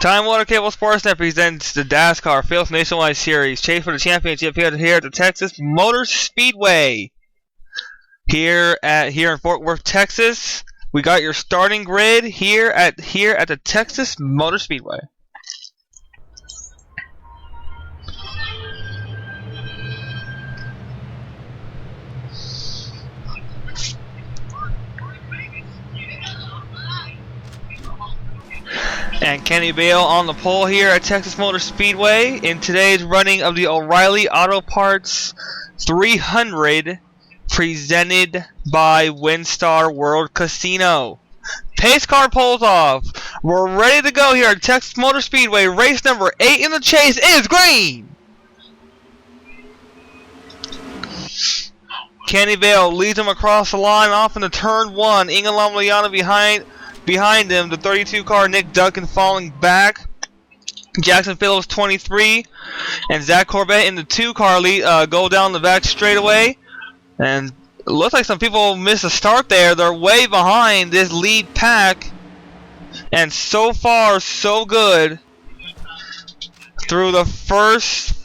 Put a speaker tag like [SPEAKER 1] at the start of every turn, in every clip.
[SPEAKER 1] Time Warner Cable Sportsnet presents the Dascar Phillips Nationwide Series. Chase for the championship here at the Texas Motor Speedway. Here in Fort Worth, Texas. We got your starting grid here at the Texas Motor Speedway. And Kenny Bale on the pole here at Texas Motor Speedway in today's running of the O'Reilly Auto Parts 300 presented by WinStar World Casino. Pace car pulls off. We're ready to go here at Texas Motor Speedway. Race number 8 in the chase is green. Kenny Bale leads him across the line off into turn 1. Ingelam Liana behind him, the 32 car Nick Duncan falling back. Jackson Phillips 23 and Zach Corbett in the 2 car lead go down the back straightaway. And it looks like some people missed a start there. They're way behind this lead pack. And so far, so good. Through the first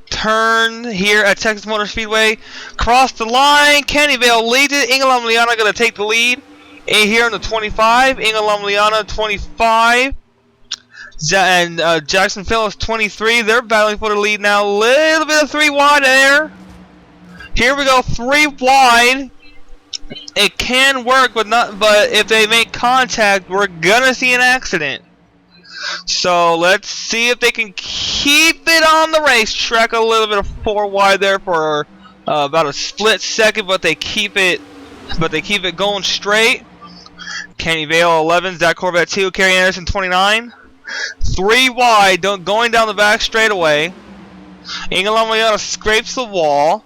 [SPEAKER 1] turn here at Texas Motor Speedway. Cross the line. Kenny Bale leads it. Ingelam Liana going to take the lead. Here in the 25, Ingelam Liana 25, and Jackson Phillips 23. They're battling for the lead now. A little bit of 3 wide there. Here we go, 3 wide. It can work, but if they make contact, we're gonna see an accident. So let's see if they can keep it on the racetrack. A little bit of 4 wide there for about a split second, but they keep it going straight. Kenny Bale 11, Zach Corbett 2, Kerry Anderson 29. 3 wide, going down the back straightaway. Ingelam Liana scrapes the wall.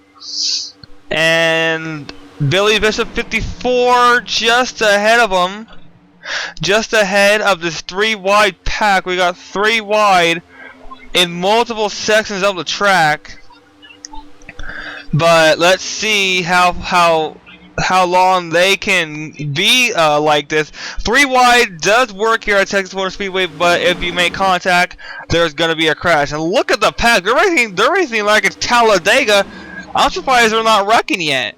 [SPEAKER 1] And Billy Bishop 54 just ahead of him. Just ahead of this 3 wide pack. We got 3 wide in multiple sections of the track. But let's see how long they can be like this. 3 wide does work here at Texas Motor Speedway, but if you make contact, there's going to be a crash. And look at the pack. They're racing like it's Talladega. I'm surprised they're not wrecking yet.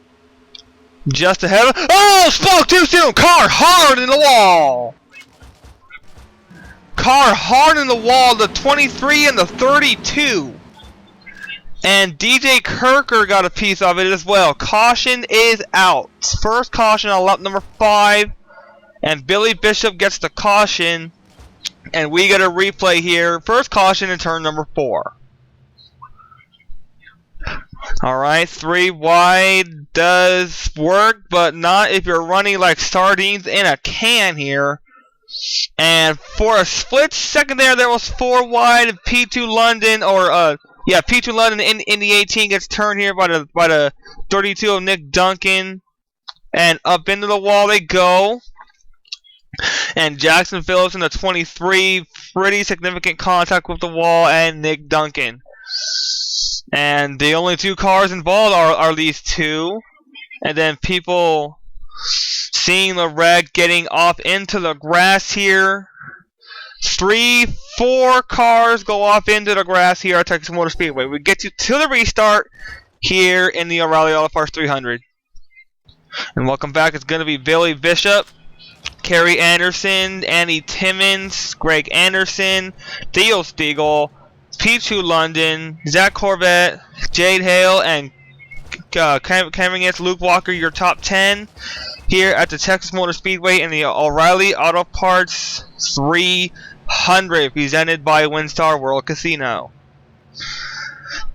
[SPEAKER 1] Just ahead of... Oh! Spoke too soon! Car hard in the wall! Car hard in the wall. The 23 and the 32. And DJ Kirker got a piece of it as well. Caution is out. First caution on lap number 5. And Billy Bishop gets the caution. And we get a replay here. First caution in turn number 4. Alright, 3 wide does work, but not if you're running like sardines in a can here. And for a split second there was 4 wide. P2 London, P2 London in the 18 gets turned here by the 32 of Nick Duncan. And up into the wall they go. And Jackson Phillips in the 23, pretty significant contact with the wall and Nick Duncan. And the only 2 cars involved are these 2. And then people seeing the wreck getting off into the grass here. 3, 4 cars go off into the grass here at Texas Motor Speedway. We get you to the restart here in the O'Reilly Auto Parts 300. And welcome back. It's going to be Billy Bishop, Kerry Anderson, Andy Timmons, Greg Anderson, Theo Stiegel, P2 London, Zach Corbett, Jade Hale, and Cameron against Luke Walker, your top 10 here at the Texas Motor Speedway in the O'Reilly Auto Parts 300 presented by WinStar World Casino.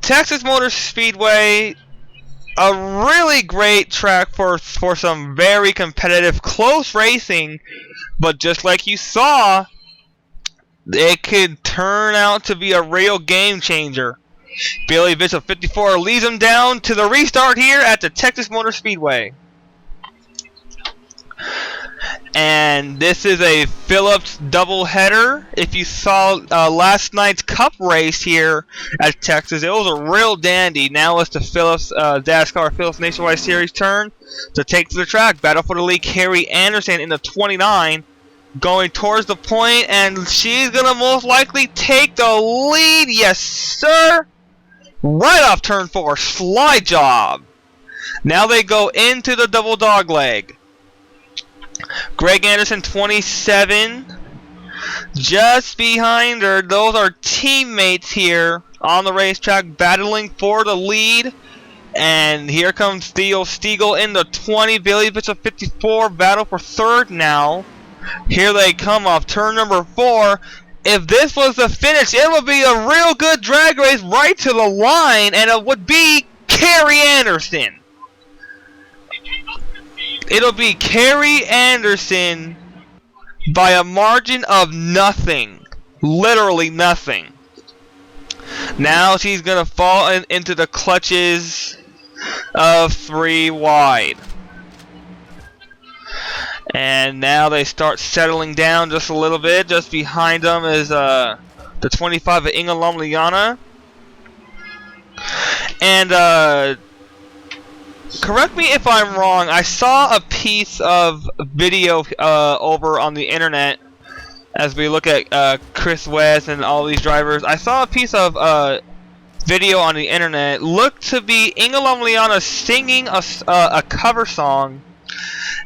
[SPEAKER 1] Texas Motor Speedway, a really great track for some very competitive, close racing, but just like you saw, it could turn out to be a real game changer. Billy Bishop 54 leads him down to the restart here at the Texas Motor Speedway. And this is a Phillips doubleheader. If you saw last night's Cup race here at Texas, it was a real dandy. Now it's the Phillips Dascar Phillips Nationwide Series turn to take to the track. Battle for the lead, Kerry Anderson in the 29. going towards the point, and she's gonna most likely take the lead. Yes, sir. Right off turn 4, slide job. Now they go into the double dog leg. Greg Anderson, 27. Just behind her, those are teammates here on the racetrack battling for the lead. And here comes Theo Stiegel in the 20. Billy Bishop, 54. Battle for third now. Here they come off turn number 4. If this was the finish, it would be a real good drag race right to the line, and it would be Carrie Anderson. It'll be Carrie Anderson by a margin of nothing. Literally nothing. Now she's going to fall into the clutches of 3 wide. And now they start settling down just a little bit. Just behind them is the 25 of Inga Lomliana. And correct me if I'm wrong, I saw a piece of video over on the internet as we look at Chris West and all these drivers. I saw a piece of video on the internet. Looked to be Inga Lomliana singing a cover song.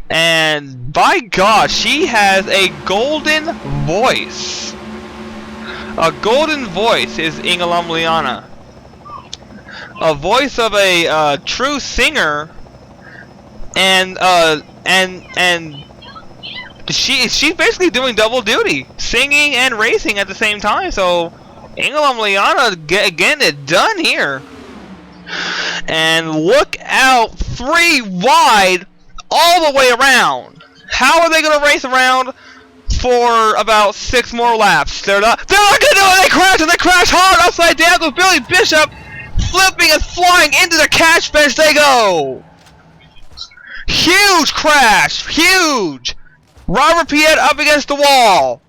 [SPEAKER 1] And by God, she has a golden voice. A golden voice is Inga Lomliana. A voice of a true singer, and she's basically doing double duty, singing and racing at the same time. So Inga Lomliana getting it done here. And look out, 3 wide. All the way around. How are they going to race around for about 6 more laps? They're not going to do it. They crash, and they crash hard upside down with Billy Bishop flipping and flying into the catch bench. They go. Huge crash. Huge. Robert Piet up against the wall.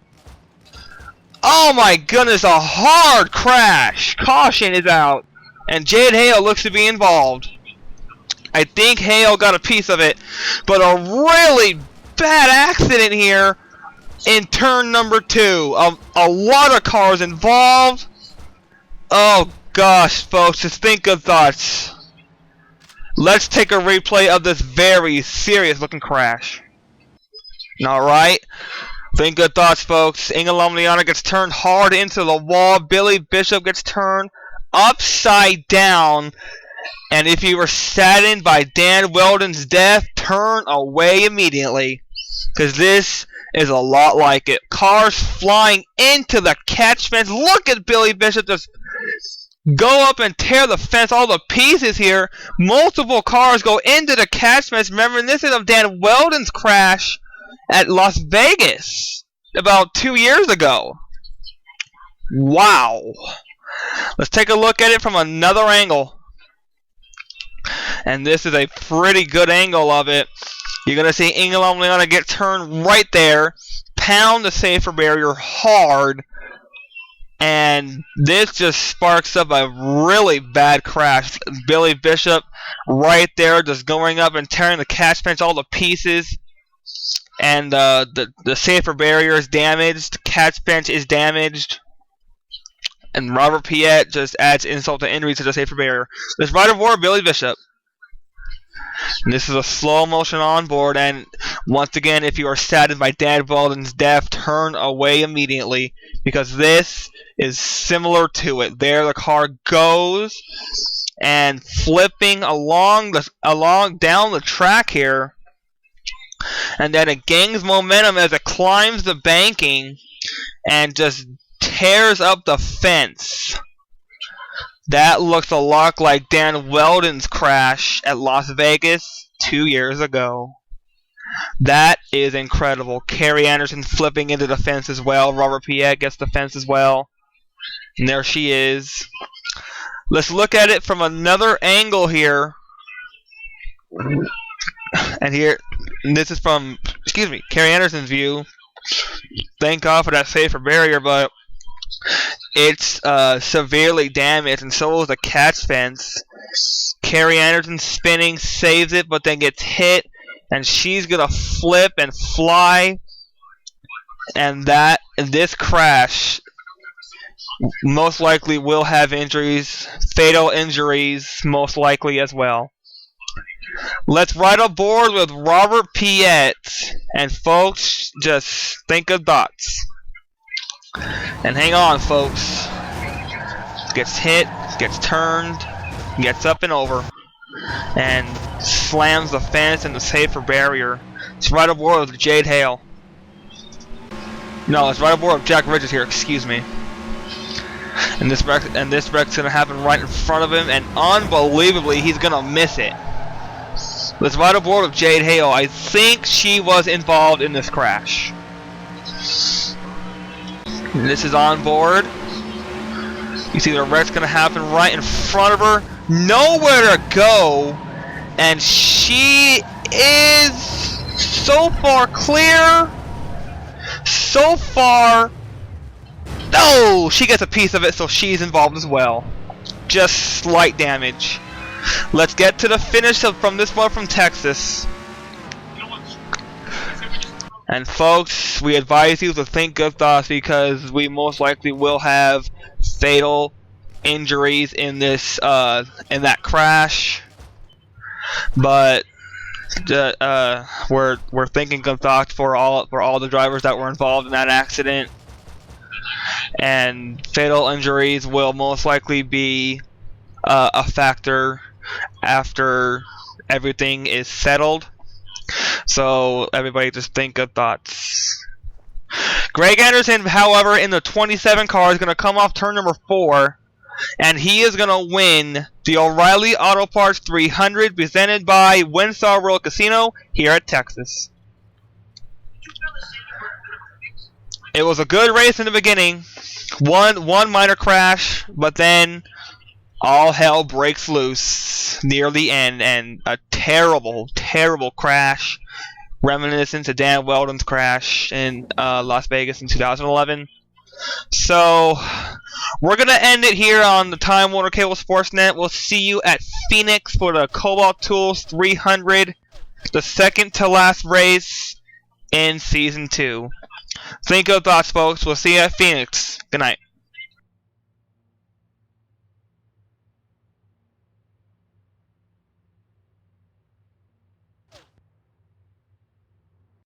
[SPEAKER 1] Oh my goodness, a hard crash. Caution is out. And Jade Hale looks to be involved. I think Hale got a piece of it, but a really bad accident here in turn number 2. A lot of cars involved. Oh gosh, folks, just think good thoughts. Let's take a replay of this very serious looking crash. Alright, think good thoughts, folks. Inga Lomliana gets turned hard into the wall. Billy Bishop gets turned upside down. And if you were saddened by Dan Weldon's death, turn away immediately. Because this is a lot like it. Cars flying into the catch fence. Look at Billy Bishop just go up and tear the fence, all the pieces here. Multiple cars go into the catch fence. Remember, this is of Dan Weldon's crash at Las Vegas about 2 years ago. Wow. Let's take a look at it from another angle. And this is a pretty good angle of it. You're going to see Inga Lomliana get turned right there, pound the safer barrier hard, and this just sparks up a really bad crash. Billy Bishop right there just going up and tearing the catch bench all to pieces, and the safer barrier is damaged, catch bench is damaged. And Robert Piet just adds insult to injury to the safer barrier. This rider of war, Billy Bishop. And this is a slow motion onboard. And once again, if you are saddened by Dan Weldon's death, turn away immediately. Because this is similar to it. There the car goes. And flipping down the track here. And then it gains momentum as it climbs the banking. And just tears up the fence. That looks a lot like Dan Weldon's crash at Las Vegas 2 years ago. That is incredible. Carrie Anderson flipping into the fence as well. Robert Piet gets the fence as well. And there she is. Let's look at it from another angle here. And this is from, Carrie Anderson's view. Thank God for that safer barrier, but it's severely damaged, and so is the catch fence. Carrie Anderson spinning, saves it, but then gets hit, and she's going to flip and fly and that this crash most likely will have injuries, fatal injuries, most likely as well. Let's ride aboard with Robert Piet, and folks, just think of thoughts. And hang on, folks. Gets hit, gets turned, gets up and over, and slams the fence and the safer barrier. Let's ride aboard with Jade Hale. No, let's ride aboard with Jack Bridges here, excuse me. And this wreck's gonna happen right in front of him, and unbelievably, he's gonna miss it. Let's ride aboard with Jade Hale. I think she was involved in this crash. And this is on board. You see the wreck's gonna happen right in front of her. Nowhere to go. And she is so far clear. So far. No! She gets a piece of it, so she's involved as well. Just slight damage. Let's get to the finish from this one from Texas. And folks, we advise you to think good thoughts because we most likely will have fatal injuries in this in that crash. But we're thinking good thoughts for all the drivers that were involved in that accident. And fatal injuries will most likely be a factor after everything is settled. So everybody just think good thoughts. Greg Anderson, however, in the 27 car is going to come off turn number 4, and he is going to win the O'Reilly Auto Parts 300 presented by Windsor World Casino here at Texas. It was a good race in the beginning. One minor crash, but then all hell breaks loose near the end, and a terrible, terrible crash, reminiscent to Dan Weldon's crash in Las Vegas in 2011. So, we're going to end it here on the Time Warner Cable Sportsnet. We'll see you at Phoenix for the Cobalt Tools 300, the second to last race in Season 2. Think of thoughts, folks. We'll see you at Phoenix. Good night.